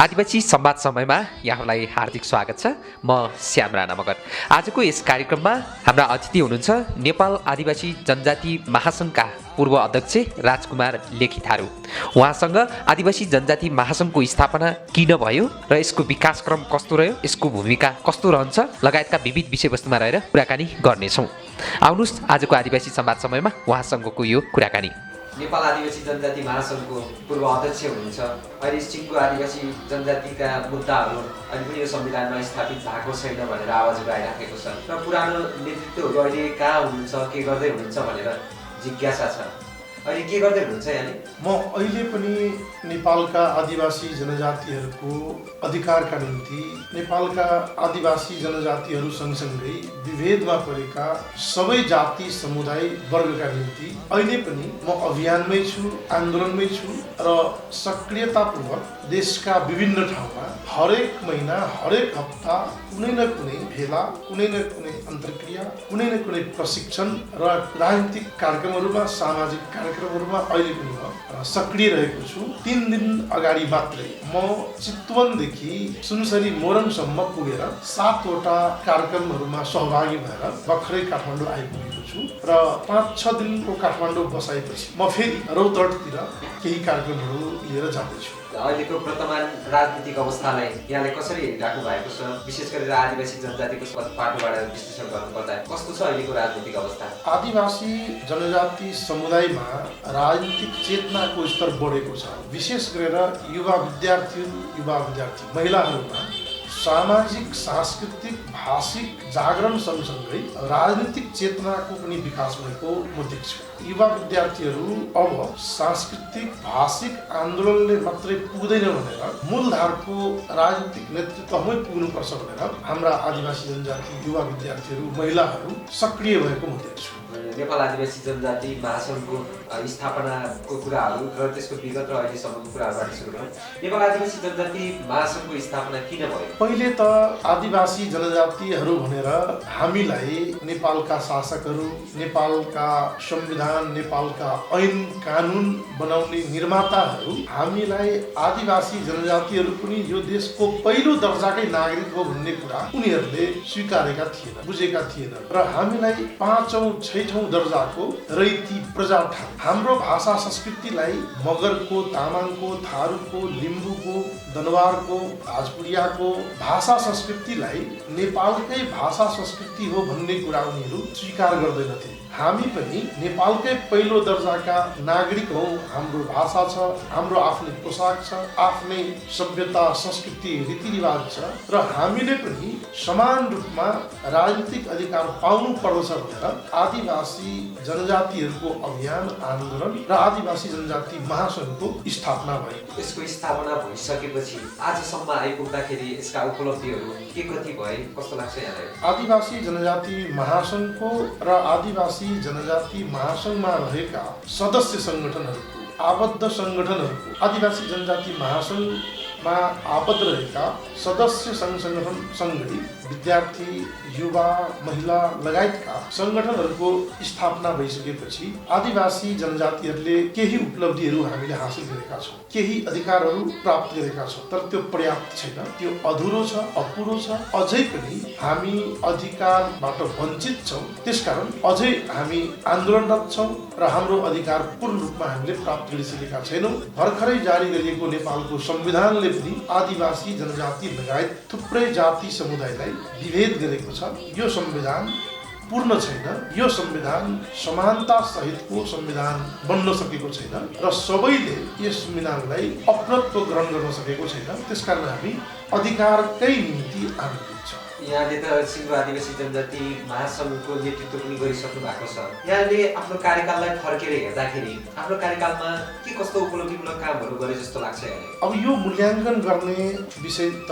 आदिवासी संवाद समयमा यहाँलाई हार्दिक स्वागत छ। म श्याम राणा मगर। आजको यस कार्यक्रममा हाम्रा अतिथि हुनुहुन्छ नेपाल आदिवासी जनजाति महासङ्घका पूर्व अध्यक्ष राजकुमार लेखी थारू। उहाँसँग आदिवासी जनजाति महासङ्घको स्थापना किन भयो र यसको विकासक्रम कस्तो रह्यो, यसको भूमिका कस्तो रहन्छ लगायतका विविध विषयवस्तुमा रहेर कुराकानी गर्नेछौँ। आउनुहोस् आजको आदिवासी संवाद समयमा उहाँसँगको यो कुराकानी। नेपाल आदिवासी जनजाति महासङ्घको पूर्व अध्यक्ष हुनुहुन्छ। अहिले सिङ्गो आदिवासी जनजातिका मुद्दाहरू अहिले पनि यो संविधानमा स्थापित भएको छैन भनेर आवाजहरू आइराखेको छ र पुरानो नेतृत्वहरू अहिले कहाँ हुनुहुन्छ, के गर्दै हुनुहुन्छ भनेर जिज्ञासा छ। अहिले के गर्दै हुनुहुन्छ यहाँले? म अहिले पनि नेपालका आदिवासी जनजातिहरूको अधिकारका निम्ति नेपालका आदिवासी जनजातिहरू सँगसँगै विभेदमा परेका सबै जाति समुदाय वर्गका निम्ति अहिले पनि म अभियानमै छु, आन्दोलनमै छु र सक्रियतापूर्वक देशका विभिन्न ठाउँमा हरेक महिना हरेक हप्ता कुनै न कुनै भेला, कुनै न कुनै अन्तर्क्रिया, कुनै न कुनै प्रशिक्षण र राजनीतिक कार्यक्रमहरूमा, सामाजिक कार्यक्रमहरूमा अहिले पनि म सक्रिय रहेको छु। 3 दिन अगाडि मात्रै म चितवनदेखि सुनसरी मोरङसम्म पुगेर 7वटा कार्यक्रमहरूमा सहभागी भएर भर्खरै काठमाडौँ आइपुगेको छु र 5-6 दिनको काठमाडौँ बसाएपछि म फेरि रौतहटतिर केही कार्यक्रमहरू लिएर जाँदैछु। अहिलेको वर्तमान राजनीतिक अवस्थालाई यहाँले कसरी हेरिराख्नु भएको छ? विशेष गरेर आदिवासी जनजातिको पाटोबाट विश्लेषण गर्नुपर्दा कस्तो छ अहिलेको राजनीतिक अवस्था? आदिवासी जनजाति समुदायमा राजनीतिक चेतनाको स्तर बढेको छ। विशेष गरेर युवा विद्यार्थी महिलाहरूमा सामाजिक, सांस्कृतिक, भाषिक जागरण सँगसँगै राजनीतिक चेतनाको पनि विकास भएको म देख्छु। युवा विद्यार्थीहरू अब सांस्कृतिक, भाषिक आन्दोलनले मात्रै पुग्दैन भनेर मूलधारको राजनीतिक नेतृत्वमै पुग्नुपर्छ भनेर हाम्रा आदिवासी जनजाति युवा विद्यार्थीहरू, महिलाहरू सक्रिय भएको म देख्छु। नेपाल आदिवासी जनजाति महासङ्घको स्थापनाको कुराहरू र त्यसको विगत र अहिलेसम्मको कुराहरूबाट सुरु गरौँ। नेपाल आदिवासी जनजाति महासङ्घको स्थापना किन भयो? पहिले त आदिवासी जनजातिहरू भनेर हामीलाई नेपालका शासकहरू, नेपालका संविधान, नेपालका ऐन कानुन बनाउने निर्माताहरू हामीलाई आदिवासी जनजातिहरू पनि यो देशको पहिलो दर्जाकै नागरिक हो भन्ने कुरा उनीहरूले स्वीकारेका थिएन, बुझेका थिएन र हामीलाई 5औं 6औं दर्जाको रैती प्रजा ठान हाम्रो भाषा संस्कृतिलाई मगरको, तामाङको, थारूको, लिम्बूको, दनवारको, भोजपुरियाको भाषा संस्कृतिलाई नेपालकै भाषा संस्कृति हो भन्ने कुरा उनीहरू स्वीकार गर्दैनथे। हामी पनि नेपालकै पहिलो दर्जाका नागरिक हौ। हाम्रो भाषा छ, हाम्रो आफ्नै पोसाक छ, आफ्नै सभ्यता, संस्कृति, रीतिरिवाज छ र हामीले पनि समान रूपमा राजनीतिक अधिकार पाउनु पर्दछ भनेर आदिवासी जनजातिहरूको अभियान, आन्दोलन र आदिवासी जनजाति महासङ्घको स्थापना भयो। यसको स्थापना भइसकेपछि आजसम्म आइपुग्दाखेरि यसका उपलब्धिहरू के कति भए, कस्तो लाग्छ यहाँलाई? आदिवासी जनजाति महासङ्घको र आदिवासी जनजाति महासङ्घमा रहेका सदस्य सङ्गठनहरूको, आबद्ध सङ्गठनहरूको, आदिवासी जनजाति महासङ्घमा आबद्ध रहेका सदस्य सङ्गठन सँगै विद्यार्थी, युवा, महिला लगायतका सङ्गठनहरूको स्थापना भइसकेपछि आदिवासी जनजातिहरूले केही उपलब्धिहरू हामीले हासिल गरेका छौँ, केही अधिकारहरू प्राप्त गरेका छौँ। तर त्यो पर्याप्त छैन, त्यो अधुरो छ, अपुरो छ। अझै पनि हामी अधिकारबाट वञ्चित छौँ। त्यसकारण अझै हामी आन्दोलनरत छौँ र हाम्रो अधिकार पूर्ण रूपमा हामीले प्राप्त गरिसकेका छैनौँ। भर्खरै जारी गरिएको नेपालको संविधानले पनि आदिवासी जनजाति लगायत थुप्रै जाति समुदायलाई विभेद गरेको छ। यो संविधान पूर्ण छैन। यो संविधान समानता सहितको संविधान बन्न सकेको छैन र सबैले यस संविधानलाई अपनत्व ग्रहण गर्न सकेको छैन। त्यसकारण हामी अधिकारकै निम्ति आन्दोलित छौँ। यहाँले त सिङ्गो आदिवासी जनजाति महासङ्घको नेतृत्व पनि गरिसक्नु भएको छ। यहाँले आफ्नो कार्यकाललाई फर्केर हेर्दाखेरि आफ्नो कार्यकालमा के कस्तो उपलब्धिमूलक कामहरू गरे जस्तो लाग्छ यहाँले? अब यो मूल्याङ्कन गर्ने विषय त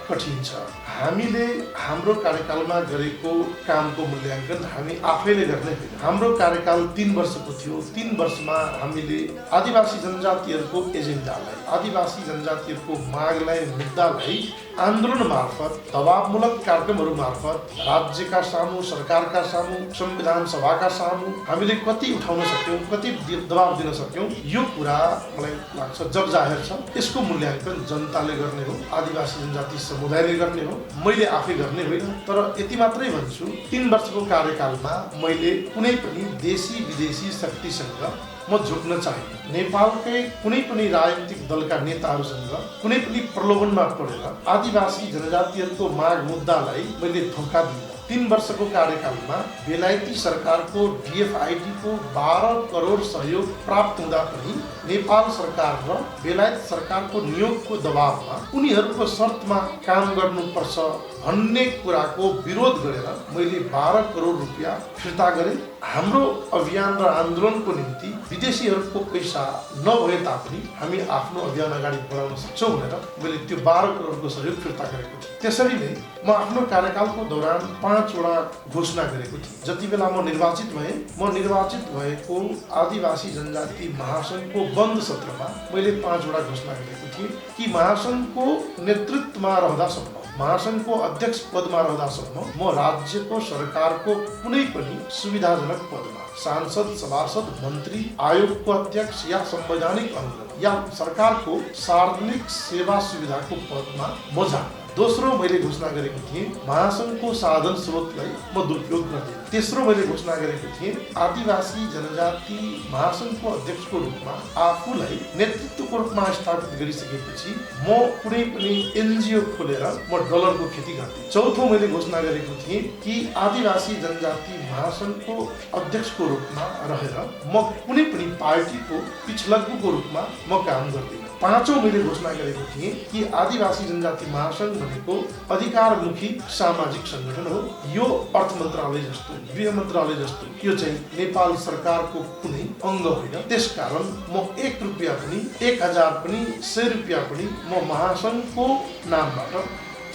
कठिन छ। हामीले हाम्रो कार्यकालमा गरेको कामको मूल्याङ्कन हामी आफैले गर्ने होइन। हाम्रो कार्यकाल 3 वर्षको थियो। 3 वर्षमा हामीले आदिवासी जनजातिहरूको एजेन्डालाई, आदिवासी जनजातिहरूको मागलाई, मुद्दालाई आन्दोलन मार्फत, दबावमूलक कार्यक्रमहरू मार्फत राज्यका सामु, सरकारका सामु, संविधान सभाका सामु हामीले कति उठाउन सक्यौँ, कति दबाब दिन सक्यौँ, यो कुरा मलाई लाग्छ जग जाहेर छ। यसको मूल्याङ्कन जनताले गर्ने हो, आदिवासी जनजाति समुदायले गर्ने हो, मैले आफै गर्ने होइन। तर यति मात्रै भन्छु, 3 वर्षको कार्यकालमा मैले कुनै पनि देशी विदेशी शक्तिसँग म झुक्न चाहिए। नेपालकै कुनै पनि राजनीतिक दलका नेताहरूसँग कुनै पनि प्रलोभनमा परेर आदिवासी जनजातिहरूको माग मुद्दालाई मैले धोका दिएँ। 3 वर्षको कार्यकालमा बेलायती सरकारको DFID को 12 करोड सहयोग प्राप्त हुँदा पनि नेपाल सरकार र बेलायत सरकारको नियोगको दबावमा उनीहरूको शर्तमा काम गर्नुपर्छ भन्ने कुराको विरोध गरेर मैले 12 करोड रुपियाँ फिर्ता गरेँ। हाम्रो अभियान र आन्दोलनको निम्ति विदेशीहरूको पैसा नभए तापनि हामी आफ्नो अभियान अगाडि बढाउन सक्छौँ भनेर मैले त्यो 12 करोडको सहयोग फिर्ता गरेको थिएँ। त्यसरी नै म आफ्नो कार्यकालको दौरान 5 वटा घोषणा गरेको थिएँ। जति बेला म निर्वाचित भएँ, म निर्वाचित भएको आदिवासी जनजाति महासङ्घको बन्द सत्रमा मैले 5 वटा घोषणा गरेको थिएँ कि महासङ्घको नेतृत्वमा रहँदासम्म, महासङ्घको अध्यक्ष पदमा रहँदासम्म म राज्यको सरकारको कुनै पनि सुविधाजनक पदमा सांसद, सभासद, मन्त्री, आयोगको अध्यक्ष या संवैधानिक अंग या सरकारको सार्वजनिक सेवा सुविधाको पदमा म जान्न। दोस्रो मैले घोषणा गरेको थिएँ महासङ्घको साधन स्रोतलाई म दुरुपयोग गर्दिनँ। तेस्रो मैले घोषणा गरेको थिएँ आदिवासी जनजाति महासङ्घको अध्यक्षको रूपमा आफूलाई नेतृत्वको रूपमा स्थापित गरिसकेपछि म कुनै पनि NGO खोलेर म डलरको खेती गर्दिनँ। चौथो मैले घोषणा गरेको थिएँ कि आदिवासी जनजाति महासङ्घको अध्यक्षको रूपमा रहेर म कुनै पनि पार्टीको पिछलग्गुको रूपमा म काम गर्दिनँ। पाँचौं मैले घोषणा गरेको थिएँ कि आदिवासी जनजाति महासङ्घ भनेको अधिकारमुखी सामाजिक सङ्गठन हो। यो अर्थ मन्त्रालय जस्तो, गृह मन्त्रालय जस्तो यो चाहिँ नेपाल सरकारको कुनै अङ्ग होइन। त्यसकारण म 1 रुपियाँ पनि, 1000 पनि, 100 रुपियाँ पनि म महासङ्घको नामबाट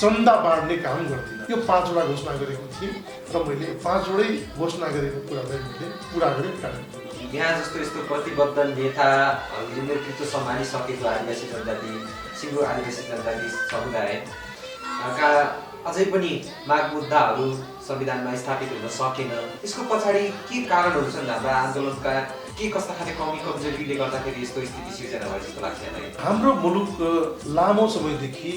चन्दा बाँड्ने काम गर्दिनँ। यो 5 वटा घोषणा गरेको थिएँ र मैले 5 वटै घोषणा गरेको कुरालाई मैले पुरा गरेँ, कार्य गरेँ। यहाँ जस्तो यस्तो प्रतिबद्ध नेताहरूले नेतृत्व सम्हालिसकेको आदिवासी जनजाति, सिङ्गो आदिवासी जनजाति समुदायका अझै पनि माग मुद्दाहरू संविधानमा स्थापित हुन सकेन। यसको पछाडि के कारणहरू छन्? हाम्रा आन्दोलनका के कस्ता खाले कमी कमजोरीले गर्दाखेरि यस्तो स्थिति सिर्जना भयो जस्तो लाग्छ मलाई? हाम्रो मुलुक लामो समयदेखि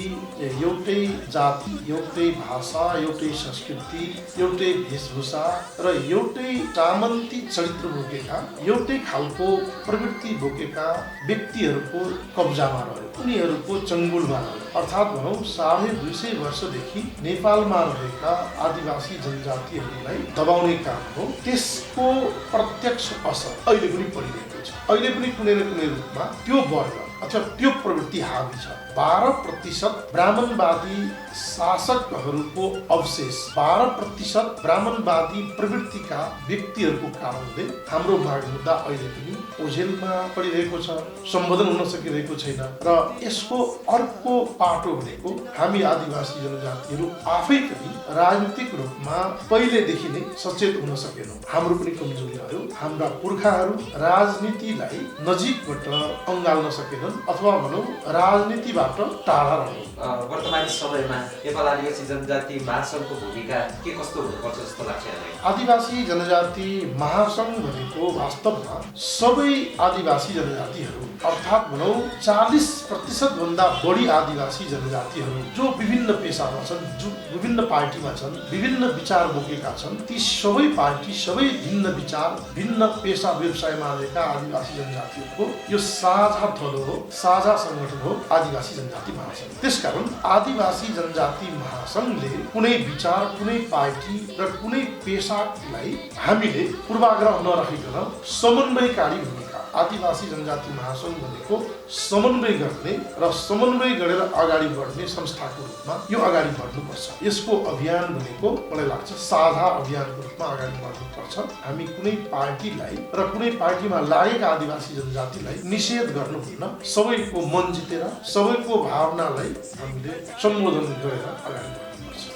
एउटै जाति, एउटै भाषा, एउटै संस्कृति, एउटै वेशभूषा र एउटै सामन्ती चरित्र बोकेका, एउटै खालको प्रवृत्ति बोकेका व्यक्तिहरूको कब्जामा रह्यो, उनीहरूको चङ्गुलमा रह्यो। अर्थात् भनौँ 250 वर्षदेखि नेपालमा रहेका आदिवासी जनजातिहरूलाई दबाउने काम हो। त्यसको प्रत्यक्ष असर अहिले पनि परिरहेको छ। अहिले पनि कुनै न कुनै रूपमा त्यो वर्ग अथवा त्यो प्रवृत्ति हावी छ। 12% ब्राह्मणवादी शासकहरूको अवशेष, 12% ब्राह्मणवादी प्रवृत्तिका व्यक्तिहरूको कारणले हाम्रो माग मुद्दा अहिले पनि ओझेलमा पडिरहेको छ, सम्बोधन हुन सकिरहेको छैन। र यसको अर्को पाटो भनेको हामी आदिवासी जनजातिहरू आफै पनि राजनीतिक रूपमा पहिलेदेखि नै सचेत हुन सकेनौँ। हाम्रो पनि कमजोरी रह्यो। हाम्रा पुर्खाहरू राजनीतिलाई नजिकबाट अँगाल्न सकेनन् अथवा भनौँ राजनीतिबाट टाढा रह्यो। वर्तमान समयमा नेपाल आदिवासी जनजाति महासङ्घको भूमिका के कस्तो हुनुपर्छ जस्तो लाग्छ? आदिवासी जनजाति महासङ्घ भनेको वास्तवमा सबै आदिवासी जनजातिहरू अर्थात् भनौँ 40% भन्दा बढी आदिवासी जनजातिहरू जो विभिन्न पेसामा छन्, जो विभिन्न पार्टीमा छन्, विभिन्न विचार बोकेका छन्, ती सबै पार्टी, सबै भिन्न विचार, भिन्न पेसा व्यवसायमा रहेका आदिवासी जनजातिहरूको यो साझा थलो हो, साझा सङ्गठन हो आदिवासी जनजाति महासङ्घ। त्यसकारण आदिवासी जनजाति महासङ्घले कुनै विचार, कुनै पार्टी र कुनै पेसालाई हामीले पूर्वाग्रह नराखिकन समन्वयकारी भूमिका, आदिवासी जनजाति महासङ्घ भनेको समन्वय गर्ने र समन्वय गरेर अगाडि बढ्ने संस्थाको रूपमा यो अगाडि बढ्नुपर्छ। यसको अभियान भनेको मलाई लाग्छ साझा अभियानको रूपमा अगाडि बढ्नुपर्छ। हामी कुनै पार्टीलाई र कुनै पार्टीमा लागेका आदिवासी जनजातिलाई निषेध गर्नुहुन्न। सबैको मन जितेर सबैको भावनालाई हामीले सम्बोधन गरेर अगाडि बढ्नुपर्छ।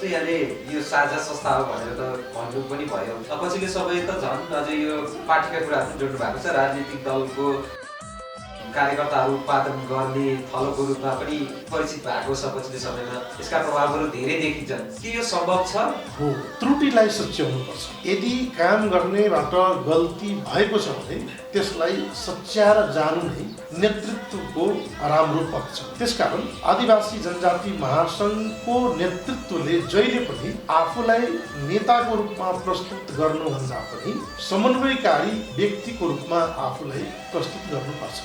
यहाँले यो साझा संस्था हो भनेर त भन्नु पनि भयो। पछिल्लो समय त झन् अझै यो पार्टीका कुराहरू जोड्नु भएको छ। राजनीतिक दलको कार्यकर्ताहरू उत्पादन गर्ने थलोको रूपमा पनि परिचित भएको छ पछिल्लो समयमा, यसका प्रभावहरू धेरै देखिन्छन्। के यो सम्भव छ? हो, त्रुटिलाई सच्याउनुपर्छ। यदि काम गर्नेबाट गल्ती भएको छ भने त्यसलाई सच्याएर जानु नै नेतृत्वको राम्रो पक्ष छ। त्यसकारण आदिवासी जनजाति महासङ्घको नेतृत्वले जहिले पनि आफूलाई नेताको रूपमा प्रस्तुत गर्नुभन्दा पनि समन्वयकारी व्यक्तिको रूपमा आफूलाई प्रस्तुत गर्नुपर्छ।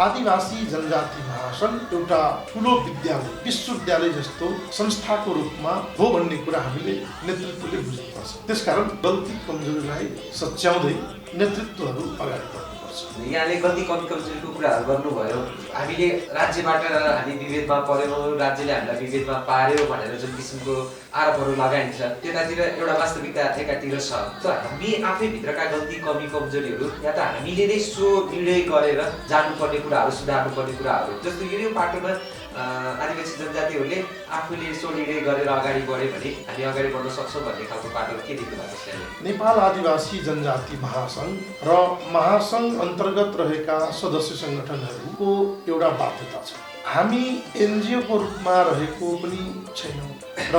आदिवासी जनजाति महासङ्घ एउटा ठुलो विद्यालय, विश्वविद्यालय जस्तो संस्थाको रूपमा हो भन्ने कुरा हामीले नेतृत्वले बुझ्नुपर्छ। त्यसकारण गल्ती कमजोरीलाई सच्याउँदै नेतृत्वहरू अगाडि बढ्नुपर्छ। यहाँले गल्ती कमजोरीको कुराहरू गर्नुभयो। हामीले राज्यबाट हामी विभेदमा पऱ्यौँ, राज्यले हामीलाई विभेदमा पार्यो भनेर जुन किसिमको आरोपहरू लगाइन्छ, त्यतातिर एउटा वास्तविकता एकातिर छ। त हामी आफै भित्रका गल्ती कमी कमजोरीहरू या त हामीले नै सो निर्णय गरेर जानुपर्ने कुराहरू, सुधार्नुपर्ने कुराहरू, जस्तो यो पाटोमा आदिवासी जनजातिहरूले आफूले सो निर्णय गरेर अगाडि बढ्यो भने हामी अगाडि बढ्न सक्छौँ भन्ने खालको पाटो के देख्नु भएको छ? नेपाल आदिवासी जनजाति महासङ्घ र महासङ्घ अन्तर्गत रहेका सदस्य सङ्गठनहरूको एउटा बाध्यता छ। हामी एनजिओको रूपमा रहेको पनि छैनौँ र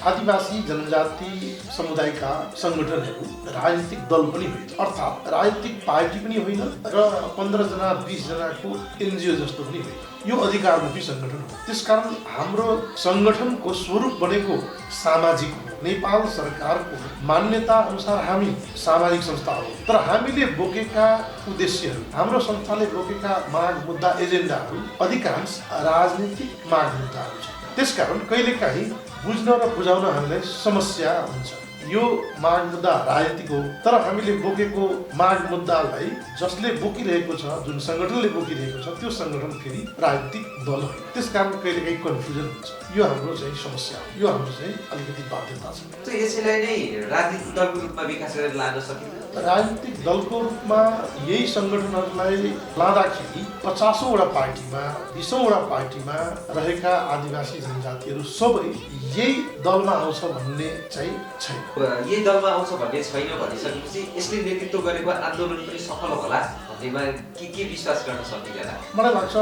आदिवासी जनजाति समुदायका सङ्गठनहरू राजनीतिक दल पनि होइन, अर्थात् राजनीतिक पार्टी पनि होइन र 15 जना 20 जनाको एनजिओ जस्तो पनि होइन। यो अधिकारमुखी सङ्गठन हो। त्यसकारण हाम्रो सङ्गठनको स्वरूप बनेको सामाजिक हो। नेपाल सरकारको मान्यता अनुसार हामी सामाजिक संस्था हो, तर हामीले बोकेका उद्देश्यहरू, हाम्रो संस्थाले बोकेका माग मुद्दा एजेन्डाहरू अधिकांश राजनीतिक माग मुद्दाहरू छन्। त्यसकारण कहिलेकाहीँ बुझ्न र बुझाउन हामीलाई समस्या हुन्छ। यो माग मुद्दा राजनीतिक हो, तर हामीले बोकेको माग मुद्दालाई जसले बोकिरहेको छ, जुन सङ्गठनले बोकिरहेको छ, त्यो सङ्गठन फेरि राजनीतिक दल होइन। त्यसकारण कहिलेकाहीँ कन्फ्युजन हुन्छ। यो हाम्रो चाहिँ समस्या हो, यो हाम्रो चाहिँ अलिकति बाध्यता छ। यसैलाई नै राजनीतिक दलको रूपमा विकास गरेर लान सकिन्छ। राजनीतिक दलको रूपमा यही सङ्गठनहरूलाई लाँदाखेरि 50औं वटा पार्टीमा 20औं वटा पार्टीमा रहेका आदिवासी जनजातिहरू सबै यही दलमा आउँछ भन्ने चाहिँ छैन। यही दलमा आउँछ भन्ने छैन भनिसकेपछि यसले नेतृत्व गरेको आन्दोलन पनि सफल होला भन्नेमा के विश्वास गर्न सकिँदैन? मलाई लाग्छ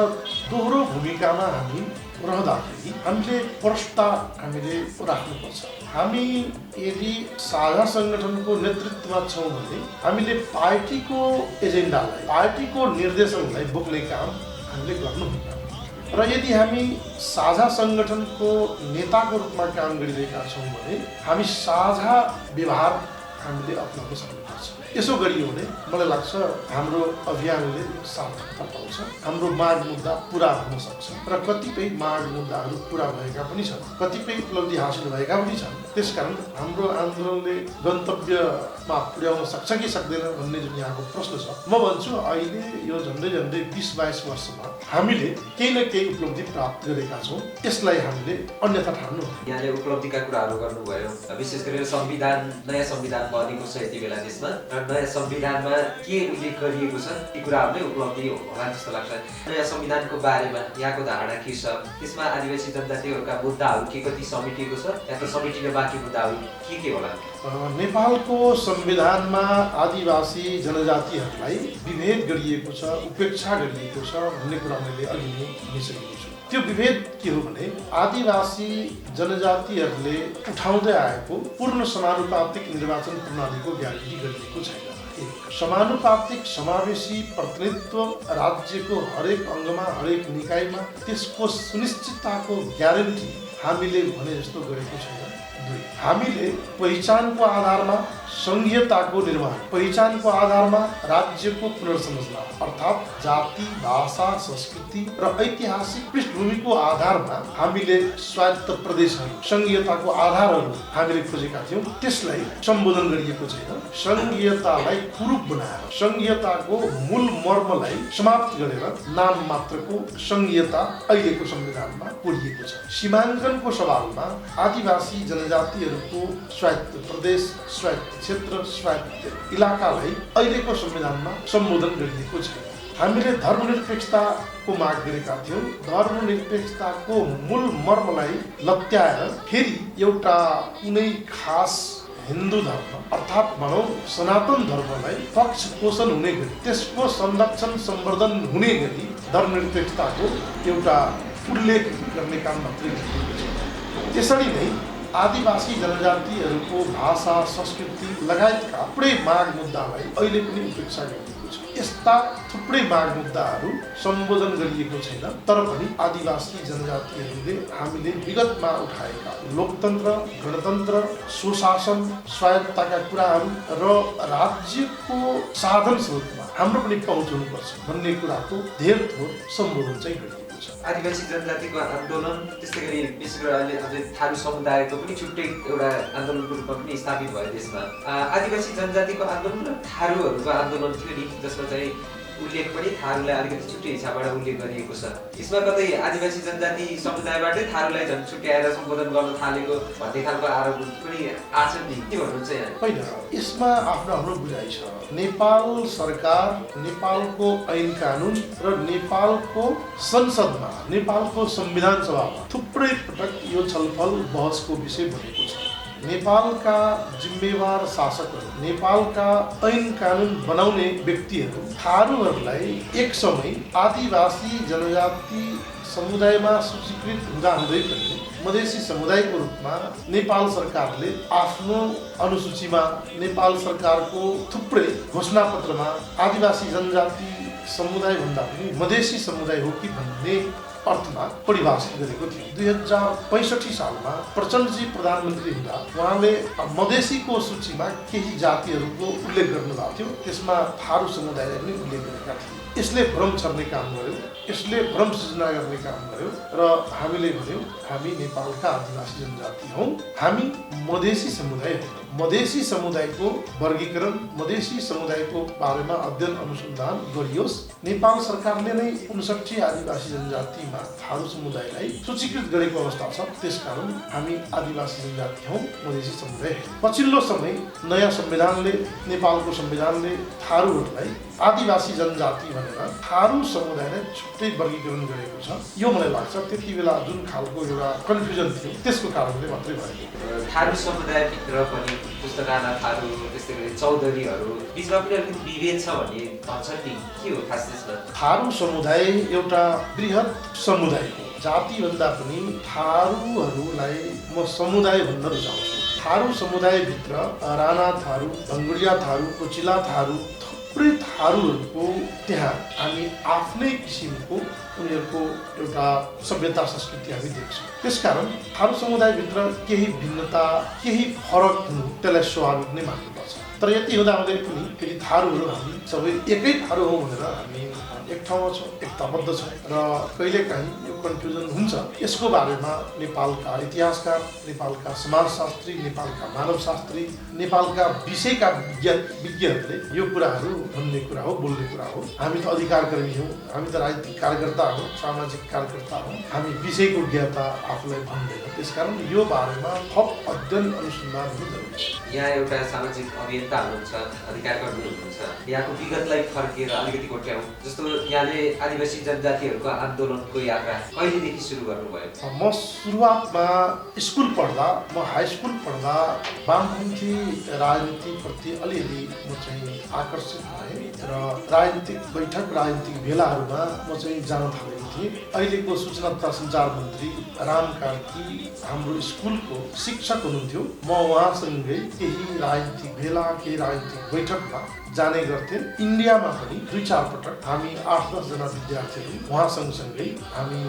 दोहोरो भूमिकामा हामी रहँदाखेरि हामीले प्रष्टता हामीले राख्नुपर्छ। हामी यदि साझा सङ्गठनको नेतृत्वमा छौँ भने हामीले पार्टीको एजेन्डालाई, पार्टीको निर्देशनलाई बोक्ने काम हामीले गर्नुहुन्न र यदि हामी साझा सङ्गठनको नेताको रूपमा काम गरिरहेका छौँ भने हामी साझा व्यवहार हामीले अप्नाउन सक्नुपर्छ। यसो गरियो भने मलाई लाग्छ हाम्रो अभियानले सार्थकता पाउँछ, हाम्रो माग मुद्दा पुरा हुन सक्छ र कतिपय माग मुद्दाहरू पुरा भएका पनि छन्, कतिपय उपलब्धि हासिल भएका पनि छन्। त्यसकारण हाम्रो आन्दोलनले गन्तव्यमा पुर्याउन सक्छ कि सक्दैन भन्ने जुन यहाँको प्रश्न छ, म भन्छु अहिले यो झन्डै 20-22 वर्षमा हामीले केही न केही उपलब्धि प्राप्त गरेका छौँ। यसलाई हामीले अन्यथा ठान्नु। यहाँले उपलब्धिका कुराहरू गर्नुभयो, विशेष गरेर संविधान, नयाँ संविधान बनेको छ यति बेला देशमा र नयाँ संविधानमा के उल्लेख गरिएको छ ती कुराहरू नै उपलब्धि होला जस्तो लाग्छ। नयाँ संविधानको बारेमा यहाँको धारणा के छ? त्यसमा आदिवासी जनजातिहरूका मुद्दाहरू के कति समेटिएको छ या त समेटिन बाँकी मुद्दाहरू के होला? नेपालको संविधानमा आदिवासी जनजातिहरूलाई विभेद गरिएको छ, उपेक्षा गरिएको छ भन्ने कुरा मैले अघि नै भनिसकेको छु। त्यो विभेद के हो भने आदिवासी जनजातिहरूले उठाउँदै आएको पूर्ण समानुपातिक निर्वाचन प्रणालीको ग्यारेन्टी गरिएको छैन। समानुपातिक समावेशी प्रतिनिधित्व राज्यको हरेक अङ्गमा, हरेक निकायमा त्यसको सुनिश्चितताको ग्यारेन्टी हामीले भने जस्तो गरेको छैन। हामीले पहिचानको आधारमा सङ्घीयताको निर्माण, पहिचानको आधारमा राज्यको पुनर्संरचना अर्थात् जाति, भाषा, संस्कृति र ऐतिहासिक पृष्ठभूमिको आधारमा हामीले स्वायत्त प्रदेशहरू, सङ्घीयताको आधारहरू हामीले खोजेका थियौँ। त्यसलाई सम्बोधन गरिएको छैन। सङ्घीयतालाई कुरूप बनाएर, सङ्घीयताको मूल मर्मलाई समाप्त गरेर नाम मात्रको सङ्घीयता अहिलेको संविधानमा कोरिएको छ। सीमाङ्कनको सवालमा आदिवासी जनजातिहरूको स्वायत्त प्रदेश, स्वायत्त क्षेत्र, स्वायत्त इलाकालाई अहिलेको संविधानमा सम्बोधन गरिएको छैन। हामीले धर्मनिरपेक्षताको माग गरेका थियौँ। धर्मनिरपेक्षताको मूल मर्मलाई लत्याएर फेरि एउटा कुनै खास हिन्दू धर्म अर्थात् भनौँ सनातन धर्मलाई पक्ष पोषण हुने गरी त्यसको संरक्षण सम्वर्धन हुने गरी धर्मनिरपेक्षताको एउटा उल्लेख गर्ने काम मात्रै गरिएको छ। त्यसरी नै आदिवासी जनजातिहरूको भाषा संस्कृति लगायतका थुप्रै माग मुद्दालाई अहिले पनि उपेक्षा गरिएको छ। यस्ता थुप्रै माग मुद्दाहरू सम्बोधन गरिएको छैन, तर पनि आदिवासी जनजातिहरूले हामीले विगतमा उठाएका लोकतन्त्र, गणतन्त्र, सुशासन, स्वायत्तताका कुराहरू र राज्यको साधन स्रोतमा हाम्रो पनि पहुँच हुनुपर्छ भन्ने कुराको धेर थोर सम्बोधन चाहिँ गरिएको छ। आदिवासी जनजातिको आन्दोलन त्यस्तै गरी विशेष गरी अहिले अझै थारू समुदायको पनि छुट्टै एउटा आन्दोलनको रूपमा पनि स्थापित भयो देशमा। आदिवासी जनजातिको आन्दोलन र थारूहरूको आन्दोलन थियो नि, जसमा चाहिँ उल्लेख पनि थारूलाई अलिकति छुट्टै हिसाबबाट उल्लेख गरिएको छ। यसमा कतै आदिवासी जनजाति समुदायबाटै थारूलाई झन् छुट्याएर सम्बोधन गर्न थालेको भन्ने खालको आरोप पनि आछ नि, के भन्नुहुन्छ यहाँ? होइन, यसमा आफ्नो बुझाइ छ। नेपाल सरकार, नेपालको ऐन कानुन र नेपालको संसदमा, नेपालको संविधान सभामा थुप्रै पटक यो छलफल बहसको विषय बनेको छ। नेपालका जिम्मेवार शासकहरू, नेपालका ऐन कानुन बनाउने व्यक्तिहरू थारूहरूलाई एक समय आदिवासी जनजाति समुदायमा सूचीकृत हुँदाहुँदै पनि मधेसी समुदायको रूपमा नेपाल सरकारले आफ्नो अनुसूचीमा, नेपाल सरकारको थुप्रै घोषणापत्रमा आदिवासी जनजाति समुदाय भन्दा पनि मधेसी समुदाय हो कि भन्ने अर्थमा परिभाषित गरेको थियो। 2065 सालमा प्रचण्डजी प्रधानमन्त्री हुँदा उहाँले मधेसीको सूचीमा केही जातिहरूको उल्लेख गर्नुभएको थियो, त्यसमा थारू समुदायलाई पनि उल्लेख गरेका थिए। यसले भ्रम छर्ने काम गर्यो, यसले भ्रम सृजना गर्ने काम गर्यो र हामीले भन्यौँ हामी नेपालका आदिवासी जनजाति हौँ, हामी मधेसी समुदाय हौँ। मधेसी समुदायको वर्गीकरण, मधेसी समुदायको बारेमा अध्ययन अनुसन्धान गरियोस्। नेपाल सरकारले नै 59 आदिवासी जनजातिमा थारू समुदायलाई सूचीकृत गरेको अवस्था छ, त्यसकारण हामी आदिवासी जनजाति हौँ, मधेसी समुदाय। पछिल्लो समय नयाँ संविधानले, नेपालको संविधानले थारूहरूलाई आदिवासी जनजाति भनेर थारू समुदायलाई छुट्टै वर्गीकरण गरेको छ। यो मलाई लाग्छ त्यति बेला जुन खालको एउटा कन्फ्युजन थियो त्यसको कारणले मात्रै भएको। थारू समुदायभित्र पनि पुस्तकाना थारू, त्यस्तै गरी चौधरीहरू बिचमा पनि अलिकति विभेद छ भन्ने भन्छन् नि, के हो खास त्यसमा? थारू समुदाय एउटा बृहत समुदाय हो। जातिभन्दा पनि थारूहरूलाई म समुदाय भन्न रुचाउँछु। थारू समुदायभित्र राणा थारू, ढङ्गुलिया थारू, कोचिला थारू, थुप्रै थारूहरूको त्यहाँ हामी आफ्नै किसिमको उनीहरूको एउटा सभ्यता संस्कृति हामी देख्छौँ। त्यसकारण थारू समुदायभित्र केही भिन्नता, केही फरक हुनु त्यसलाई स्वाभाविक नै मान्नुपर्छ। तर यति हुँदाहुँदै पनि फेरि थारूहरू हामी सबै एकै थारू हौँ भनेर हामी एक ठाउँमा छौँ, एकताबद्ध छौँ र कहिलेकाहीँ यो कन्फ्युजन हुन्छ। यसको बारेमा नेपालका इतिहासकार, नेपालका समाजशास्त्री, नेपालका मानवशास्त्री, नेपालका विषयका विज्ञहरूले यो कुराहरू भन्ने कुरा हो, बोल्ने कुरा हो। हामी त अधिकारकर्मी हौँ, हामी त राजनीतिक कार्यकर्ता हौँ, सामाजिक कार्यकर्ता हौँ, हामी विषयको ज्ञाता आफूलाई भन्दैन। त्यसकारण यो बारेमा थप अध्ययन अनुसन्धान हुनु जरुरी छ। यहाँ एउटा सामाजिक अभियन्ता हुनुहुन्छ, अधिकारकर्मी हुनुहुन्छ, यहाँको विगतलाई फर्केर अलिकति कोट्याउँ। जस्तो यहाँले आदिवासी जनजातिहरूको आन्दोलनको यात्रा कहिलेदेखि सुरु गर्नुभयो? म सुरुवातमा स्कुल पढ्दा, म हाई स्कुल पढ्दा वामपन्थी राजनीतिप्रति अलिअलि म चाहिँ आकर्षित भएँ र राजनीतिक बैठक, राजनीतिक भेलाहरूमा म चाहिँ जान थालेको थिएँ। अहिलेको सूचना तथा सञ्चार मन्त्री राम कार्की हाम्रो स्कुलको शिक्षक हुनुहुन्थ्यो। म उहाँसँगै केही राजनीतिक भेला, केही राजनीतिक बैठकमा जाने गर्थे। इन्डियामा पनि 2-4 पटक हामी 8-10 जना विद्यार्थीहरू उहाँ सँगसँगै हामी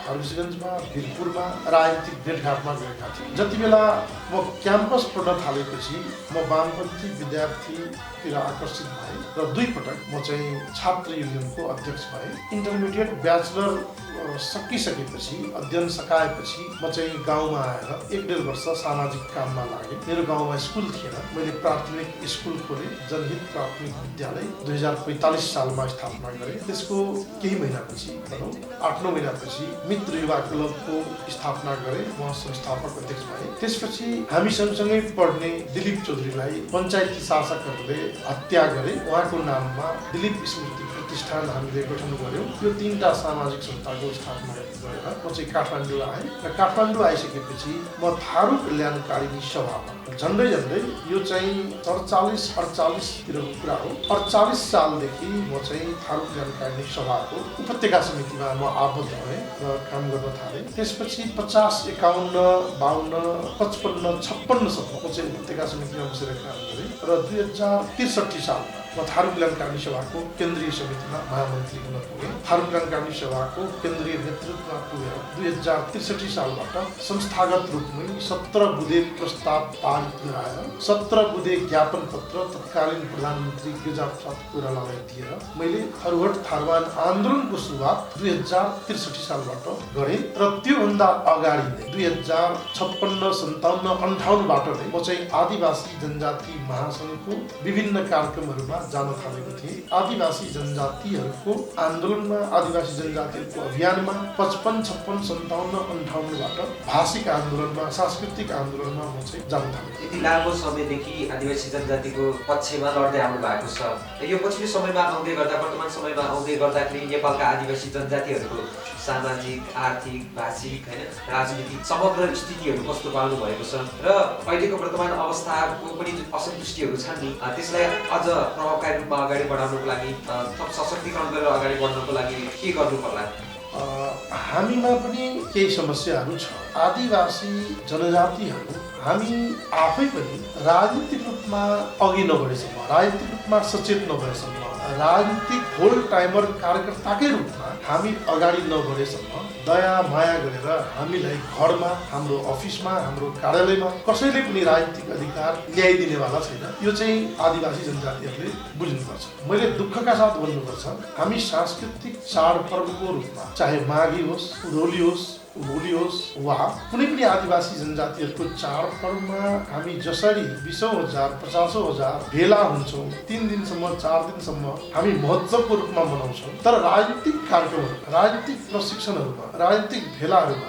फारबिसगञ्जमा, वीरपुरमा राजनीतिक भेटघाटमा गएका थियौँ। जति बेला म क्याम्पस पढ्न थालेपछि म वामपन्थी विद्यार्थीतिर आकर्षित भएँ र 2 पटक म चाहिँ छात्र युनियनको अध्यक्ष भएँ। इन्टरमिडिएट ब्याचलर सकिसकेपछि, अध्ययन सकाएपछि म चाहिँ गाउँमा आएर 1-1.5 वर्ष सामाजिक काममा लागेँ। मेरो गाउँमा स्कुल थिएन, मैले प्राथमिक स्कुल खोलेँ, जनहित प्राथमिक विद्यालय 2045 सालमा स्थापना गरेँ। त्यसको केही महिनापछि, भनौँ 8-9 महिनापछि मित्र युवा क्लबको स्थापना गरेँ, म संस्थापक अध्यक्ष भएँ। त्यसपछि हामी सँगसँगै पढ्ने दिलीप चौधरीलाई पञ्चायती शासकहरूले हत्या गरे। उहाँको नाममा दिलीप स्मृति प्रतिष्ठान हामीले गठन गर्यौँ। यो 3टा सामाजिक संस्थाको स्थापना गरेर म चाहिँ काठमाडौँ आएँ र काठमाडौँ आइसकेपछि म थारू कल्याणकारिणी सभामा झन्डै यो चाहिँ 47-48तिरको कुरा हो। 48 सालदेखि म चाहिँ थारू कल्याणकारिणी सभाको उपत्यका समितिमा म आबद्ध भएँ र काम गर्न थालेँ। त्यसपछि 50, 51, 52, 55, 56सम्म म चाहिँ उपत्यका समितिमा बसेर काम गरेँ र 2063 सालमा म थारू कल्याणकारिणी सभाको केन्द्रीय समितिमा महामन्त्री हुन पुगेँ। थारू कल्याणकारिणी सभाको केन्द्रीय नेतृत्वमा पुगेर 2063 सालबाट संस्थागत रूपमै 17 बुँदे प्रस्ताव पारित गराएर 17 बुँदे ज्ञापन पत्र तत्कालीन प्रधानमन्त्री गिरिजाप्रसाद कोइरालालाई दिएर मैले थरुहट थारूवान आन्दोलनको सुरुवात 2063 सालबाट गरेँ र त्योभन्दा अगाडि नै 2056, 57, 58बाट नै म चाहिँ आदिवासी जनजाति महासङ्घको विभिन्न कार्यक्रमहरूमा जान थालेको थिएँ। आदिवासी जनजातिहरूको आन्दोलनमा, आदिवासी जनजातिहरूको अभियानमा 55, 56, 57, 58बाट भाषिक आन्दोलनमा, सांस्कृतिक आन्दोलनमा म चाहिँ जान थालेँ। यति लामो समयदेखि आदिवासी जनजातिको पक्षमा लड्दै आउनु भएको छ। यो पछिल्लो समयमा आउँदै गर्दा, वर्तमान समयमा आउँदै गर्दाखेरि नेपालका आदिवासी जनजातिहरूको सामाजिक, आर्थिक, भाषिक, होइन, राजनीतिक समग्र स्थितिहरू कस्तो पाउनु भएको छ र अहिलेको वर्तमान अवस्थाको पनि जुन असन्तुष्टिहरू छन् नि, त्यसलाई अझ प्रभावकारी रूपमा अगाडि बढाउनको लागि, थप सशक्तिकरण गरेर अगाडि बढ्नको लागि के गर्नु पर्ला? हामीमा पनि केही समस्याहरू छ। आदिवासी जनजातिहरू हामी आफै पनि राजनीतिक रूपमा अघि नबढेसम्म, राजनीतिक रूपमा सचेत नभएसम्म, राजनीतिक होल टाइमर कार्यकर्ताकै रूपमा हामी अगाडि नबढेसम्म दया माया गरेर हामीलाई घरमा, हाम्रो अफिसमा, हाम्रो कार्यालयमा कसैले पनि राजनीतिक अधिकार ल्याइदिनेवाला छैन। यो चाहिँ आदिवासी जनजातिहरूले बुझ्नुपर्छ। मैले दुःखका साथ भन्नुपर्छ, हामी सांस्कृतिक चाडपर्वको रूपमा, चाहे माघी होस्, उधौली होस्, होली होस् वा कुनै पनि आदिवासी जनजातिहरूको चाडपर्वमा हामी जसरी 20,000, 50,000 भेला हुन्छौँ, 3 दिनसम्म, 4 दिनसम्म हामी महोत्सवको रूपमा मनाउँछौँ। तर राजनीतिक कार्यक्रमहरू, राजनीतिक प्रशिक्षणहरूमा, राजनीतिक भेलाहरूमा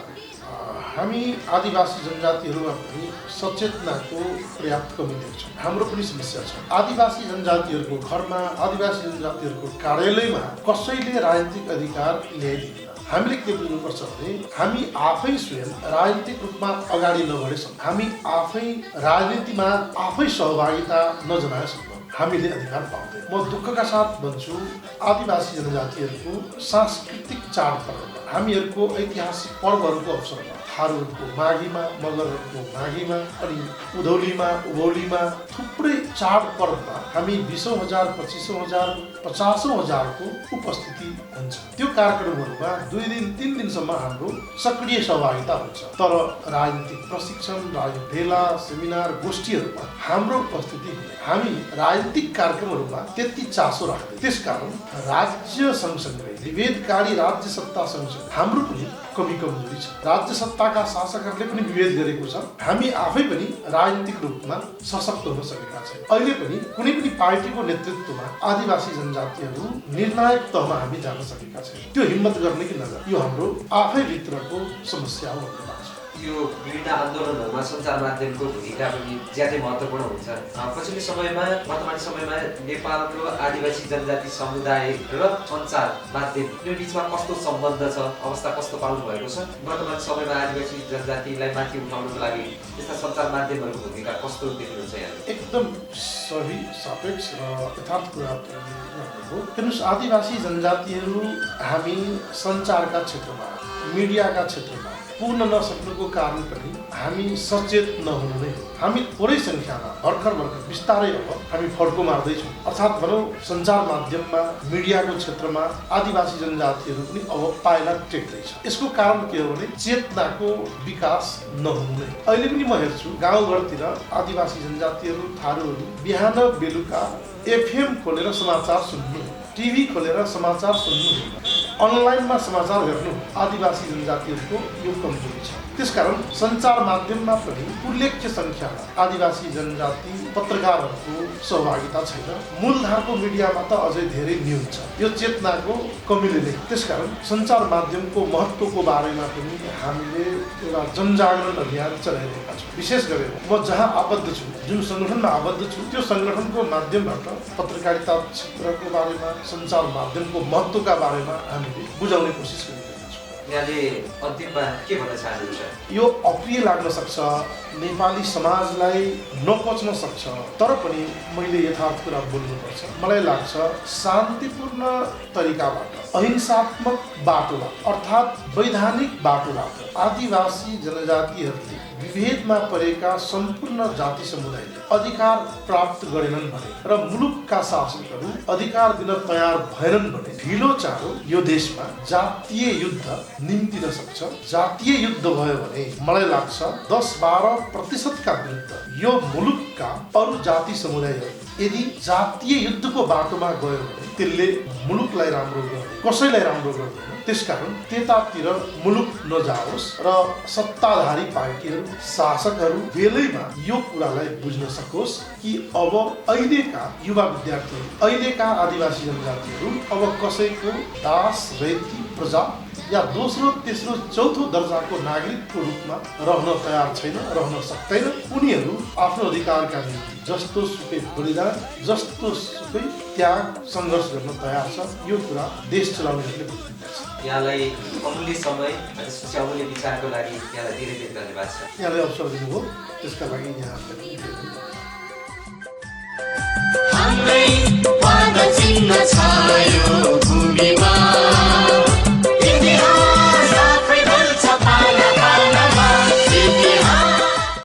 हामी आदिवासी जनजातिहरूमा पनि सचेतनाको पर्याप्त कमी देख्छौँ। हाम्रो पनि समस्या छ। आदिवासी जनजातिहरूको घरमा, आदिवासी जनजातिहरूको कार्यालयमा कसैले राजनीतिक अधिकार ल्याइदिँदैन। हामीले के बुझ्नुपर्छ भने हामी आफै स्वयं राजनीतिक रूपमा अगाडि नबढेसम्म, हामी आफै राजनीतिमा आफै सहभागिता नजनाएसम्म हामीले अधिकार पाउँदैन। म दुःखका साथ भन्छु, आदिवासी जनजातिहरूको सांस्कृतिक चाडपर्वमा, हामीहरूको ऐतिहासिक पर्वहरूको अवसरमा, थारूहरूको माघीमा, मगरहरूको माघीमा, अनि उधौलीमा, उभौलीमा थुप्रै चाडपर्वमा हामी 20,000, 25,000, 50,000को उपस्थिति हुन्छ। त्यो कार्यक्रमहरूमा 2 दिन, 3 दिनसम्म हाम्रो सक्रिय सहभागिता हुन्छ। तर राजनीतिक प्रशिक्षण, राजनीतिक भेला, सेमिनार, गोष्ठीहरूमा हाम्रो उपस्थिति हुँदैन। हामी राजनीतिक कार्यक्रमहरूमा त्यति चासो राख्दैन। त्यसकारण राज्य सँगसँगै विभेदकारी राज्य सत्ता सँगसँगै हाम्रो पनि कमजोरी छ। राज्य सत्ताका शासकहरूले पनि विभेद गरेको छ। हामी आफै पनि राजनीतिक रूपमा सशक्त हुन सकेका छैनौँ। अहिले पनि कुनै पनि पार्टीको नेतृत्वमा आदिवासी जनजातिहरू निर्णायक तहमा हामी जान सकेका छैनौँ। त्यो हिम्मत गर्ने कि नगर्ने, यो हाम्रो आफै भित्रको समस्या हो भन्ने लाग्छ। यो विभिन्न आन्दोलनहरूमा सञ्चार माध्यमको भूमिका पनि ज्यादै महत्त्वपूर्ण हुन्छ। पछिल्लो समयमा, वर्तमान समयमा नेपालको आदिवासी जनजाति समुदाय र सञ्चार माध्यम यो बिचमा कस्तो सम्बन्ध छ, अवस्था कस्तो पाउनु भएको छ? वर्तमान समयमा आदिवासी जनजातिलाई माथि उठाउनको लागि यस्ता सञ्चार माध्यमहरूको भूमिका कस्तो देख्नुहुन्छ यहाँले? एकदम सही, सापेक्ष र यथार्थ कुरा हो। हेर्नुहोस्, आदिवासी जनजातिहरू हामी सञ्चारका क्षेत्रमा, मिडियाका क्षेत्रमा पुग्न नसक्नुको कारण पनि हामी सचेत नहुनु नै हो। हामी थोरै सङ्ख्यामा भर्खर बिस्तारै अब हामी फड्को मार्दैछौँ। अर्थात् भनौँ, सञ्चार माध्यममा, मिडियाको क्षेत्रमा आदिवासी जनजातिहरू पनि अब पाइला टेक्दैछ। यसको कारण के हो भने चेतनाको विकास नहुनु नै। अहिले पनि म हेर्छु गाउँघरतिर आदिवासी जनजातिहरू, थारूहरू बिहान बेलुका एफएम खोलेर समाचार सुन्नु, टिभी खोलेर समाचार सुन्नु, अनलाइनमा समाचार हेर्नु आदिवासी जनजातिहरूको यो कमजोरी छ। त्यसकारण सञ्चार माध्यममा पनि उल्लेख्य सङ्ख्यामा आदिवासी जनजाति पत्रकारहरूको सहभागिता छैन। मूलधारको मिडियामा त अझै धेरै न्यून छ। यो चेतनाको कमीले नै। त्यसकारण सञ्चार माध्यमको महत्त्वको बारेमा पनि हामीले एउटा जनजागरण अभियान चलाइरहेका छौँ। विशेष गरेर म जहाँ आबद्ध छु, जुन सङ्गठनमा आबद्ध छु, त्यो सङ्गठनको माध्यमबाट पत्रकारिता क्षेत्रको बारेमा, सञ्चार माध्यमको महत्त्वका बारेमा हामीले बुझाउने कोसिस गरिरहेका छौँ। यहाँले अन्तिममा के भन्न चाहनुहुन्छ? यो अप्रिय लाग्न सक्छ, नेपाली समाजलाई नपच्न सक्छ, तर पनि मैले यथार्थ कुरा बोल्नुपर्छ। मलाई लाग्छ शान्तिपूर्ण तरिकाबाट, अहिंसात्मक बाटोबाट, अर्थात् वैधानिक बाटोबाट आदिवासी जनजातिहरूले विभेदमा परेका सम्पूर्ण जाति समुदायले अधिकार प्राप्त गरेनन् भने र मुलुकका शासकहरू अधिकार दिन तयार भएनन् भने ढिलो चाँडो यो देशमा जातीय युद्ध निम्तिन सक्छ। जातीय युद्ध भयो भने मलाई लाग्छ 10-12% का विरुद्ध यो मुलुकका अरू जाति समुदायहरू यदि जातीय युद्धको बाटोमा गयो भने त्यसले मुलुकलाई राम्रो गर्दैन, कसैलाई राम्रो गर्दैन। त्यसकारण त्यतातिर मुलुक नजाओस् र सत्ताधारी पार्टीहरू, शासकहरू बेलैमा यो कुरालाई बुझ्न सकोस् कि अब अहिलेका युवा विद्यार्थीहरू, अहिलेका आदिवासी जनजातिहरू अब कसैको दास, रैती, प्रजा या दोस्रो, तेस्रो, चौथो दर्जाको नागरिकको रूपमा रहन तयार छैन, रहन सक्दैन। उनीहरू आफ्नो अधिकारका निम्ति जस्तो सुकै बलिदान, जस्तो सुकै त्याग, सङ्घर्ष गर्न तयार छ। यो कुरा देश चलाउनेहरूले बुझ्नुपर्छ। यहाँलाई अमूल्य समय अनि सुच्याउने विचारको लागि यहाँलाई धेरै धेरै धन्यवाद छ। यहाँलाई अवसर दिनुभयो, त्यसका लागि यहाँलाई